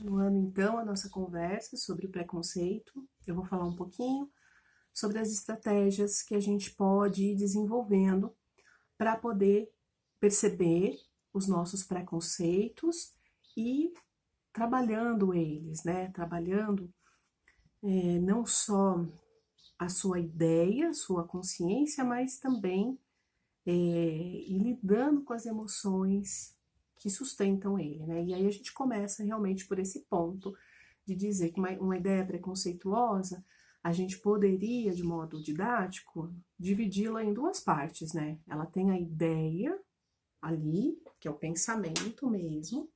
Continuando então a nossa conversa sobre o preconceito, eu vou falar um pouquinho sobre as estratégias que a gente pode ir desenvolvendo para poder perceber os nossos preconceitos e trabalhando eles, né? Trabalhando não só a sua ideia, a sua consciência, mas também e lidando com as emoções que sustentam ele, né? E aí a gente começa realmente por esse ponto de dizer que uma ideia preconceituosa, a gente poderia, de modo didático, dividi-la em duas partes, né? Ela tem a ideia ali, que é o pensamento mesmo,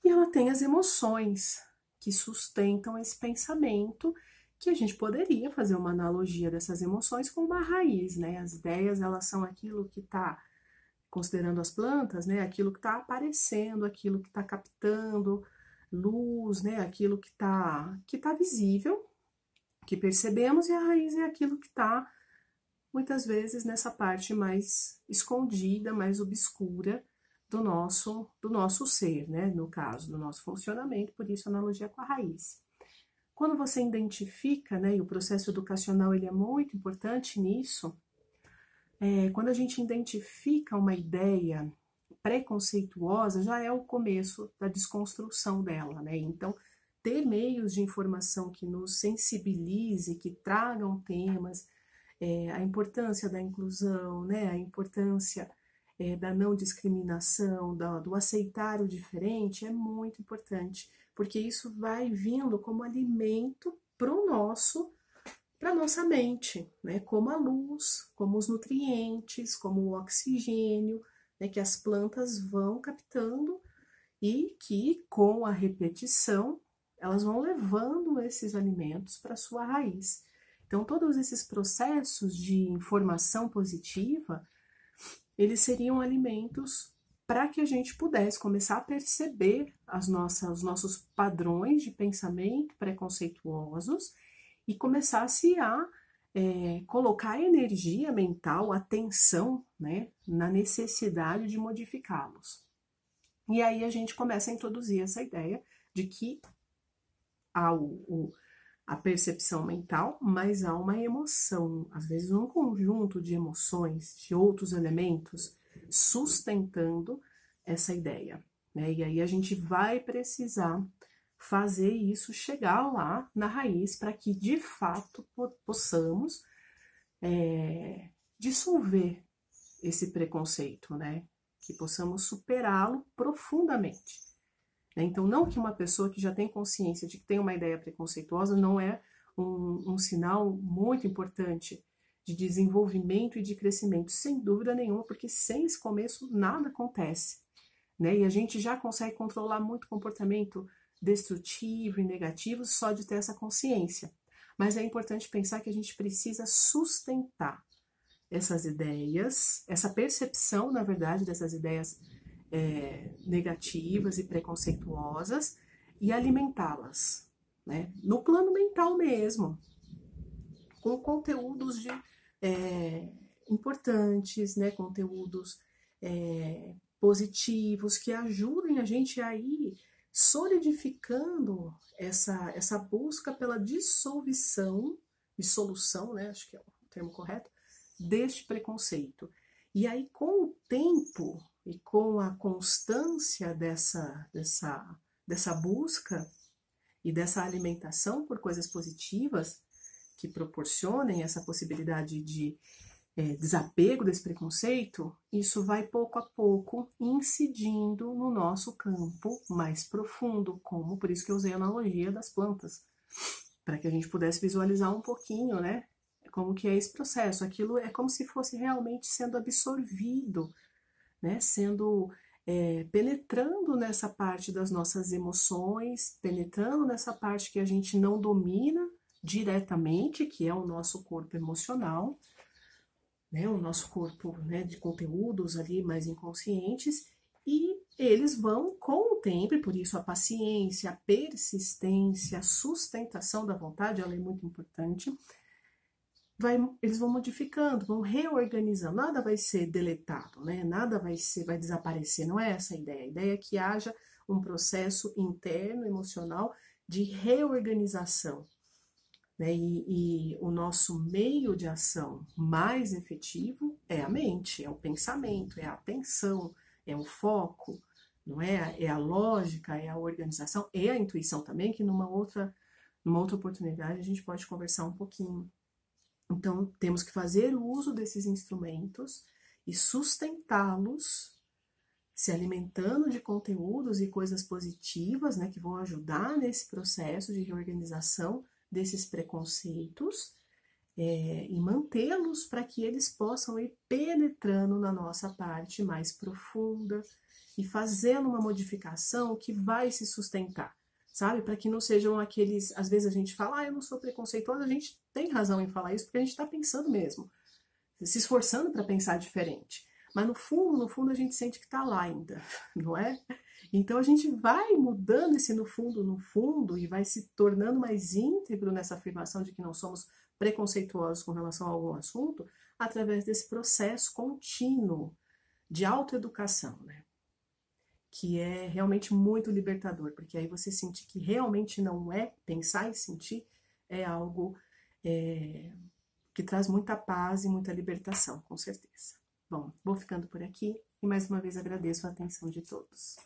e ela tem as emoções que sustentam esse pensamento, que a gente poderia fazer uma analogia dessas emoções com uma raiz, né? As ideias, elas são aquilo que está, considerando as plantas, né? Aquilo que está aparecendo, aquilo que está captando luz, né? Aquilo que tá visível, que percebemos, e a raiz é aquilo que está, muitas vezes, nessa parte mais escondida, mais obscura do nosso ser, né? No caso, do nosso funcionamento, por isso a analogia com a raiz. Quando você identifica, né, e o processo educacional ele é muito importante nisso, quando a gente identifica uma ideia preconceituosa, já é o começo da desconstrução dela, né? Então, ter meios de informação que nos sensibilize, que tragam temas, a importância da inclusão, né? A importância da não discriminação, do aceitar o diferente é muito importante, porque isso vai vindo como alimento para a nossa mente, né? Como a luz, como os nutrientes, como o oxigênio, né? Que as plantas vão captando e que com a repetição elas vão levando esses alimentos para sua raiz. Então, todos esses processos de informação positiva, eles seriam alimentos para que a gente pudesse começar a perceber os nossos padrões de pensamento preconceituosos e começasse a colocar energia mental, atenção, né, na necessidade de modificá-los. E aí a gente começa a introduzir essa ideia de que há a percepção mental, mas há uma emoção, às vezes um conjunto de emoções, de outros elementos, sustentando essa ideia, né? E aí a gente vai precisar fazer isso chegar lá na raiz para que de fato possamos dissolver esse preconceito, né? Que possamos superá-lo profundamente. Então, não que uma pessoa que já tem consciência de que tem uma ideia preconceituosa não é um sinal muito importante de desenvolvimento e de crescimento, sem dúvida nenhuma, porque sem esse começo nada acontece, né? E a gente já consegue controlar muito comportamento destrutivo e negativo só de ter essa consciência. Mas é importante pensar que a gente precisa sustentar essas ideias, essa percepção, na verdade, dessas ideias negativas e preconceituosas e alimentá-las, né? No plano mental mesmo, com conteúdos importantes, né? Conteúdos positivos que ajudem a gente a ir solidificando essa busca pela dissolução, né? Acho que é o termo correto, deste preconceito. E aí, com o tempo e com a constância dessa busca e dessa alimentação por coisas positivas que proporcionem essa possibilidade de desapego desse preconceito, isso vai pouco a pouco incidindo no nosso campo mais profundo, como por isso que eu usei a analogia das plantas, para que a gente pudesse visualizar um pouquinho, né? Como que é esse processo. Aquilo é como se fosse realmente sendo absorvido, né? Sendo penetrando nessa parte das nossas emoções, penetrando nessa parte que a gente não domina diretamente, que é o nosso corpo emocional, né? O nosso corpo, né, de conteúdos ali mais inconscientes, e eles vão com o tempo, e por isso a paciência, a persistência, a sustentação da vontade, ela é muito importante. Eles vão modificando, vão reorganizando, nada vai ser deletado, né? Nada vai desaparecer, não é essa a ideia. A ideia é que haja um processo interno, emocional, de reorganização, né? E o nosso meio de ação mais efetivo é a mente, é o pensamento, é a atenção, é o foco, não é? É a lógica, é a organização, é a intuição também, que numa outra oportunidade a gente pode conversar um pouquinho. Então, temos que fazer o uso desses instrumentos e sustentá-los, se alimentando de conteúdos e coisas positivas, né, que vão ajudar nesse processo de reorganização desses preconceitos, e mantê-los para que eles possam ir penetrando na nossa parte mais profunda e fazendo uma modificação que vai se sustentar, sabe? Para que não sejam aqueles, às vezes a gente fala, eu não sou preconceituosa, a gente tem razão em falar isso, porque a gente está pensando mesmo, se esforçando para pensar diferente. Mas no fundo, a gente sente que está lá ainda, não é? Então a gente vai mudando esse no fundo, e vai se tornando mais íntegro nessa afirmação de que não somos preconceituosos com relação a algum assunto, através desse processo contínuo de autoeducação, né? Que é realmente muito libertador, porque aí você sentir que realmente não é, pensar e sentir é algo que traz muita paz e muita libertação, com certeza. Bom, vou ficando por aqui e mais uma vez agradeço a atenção de todos.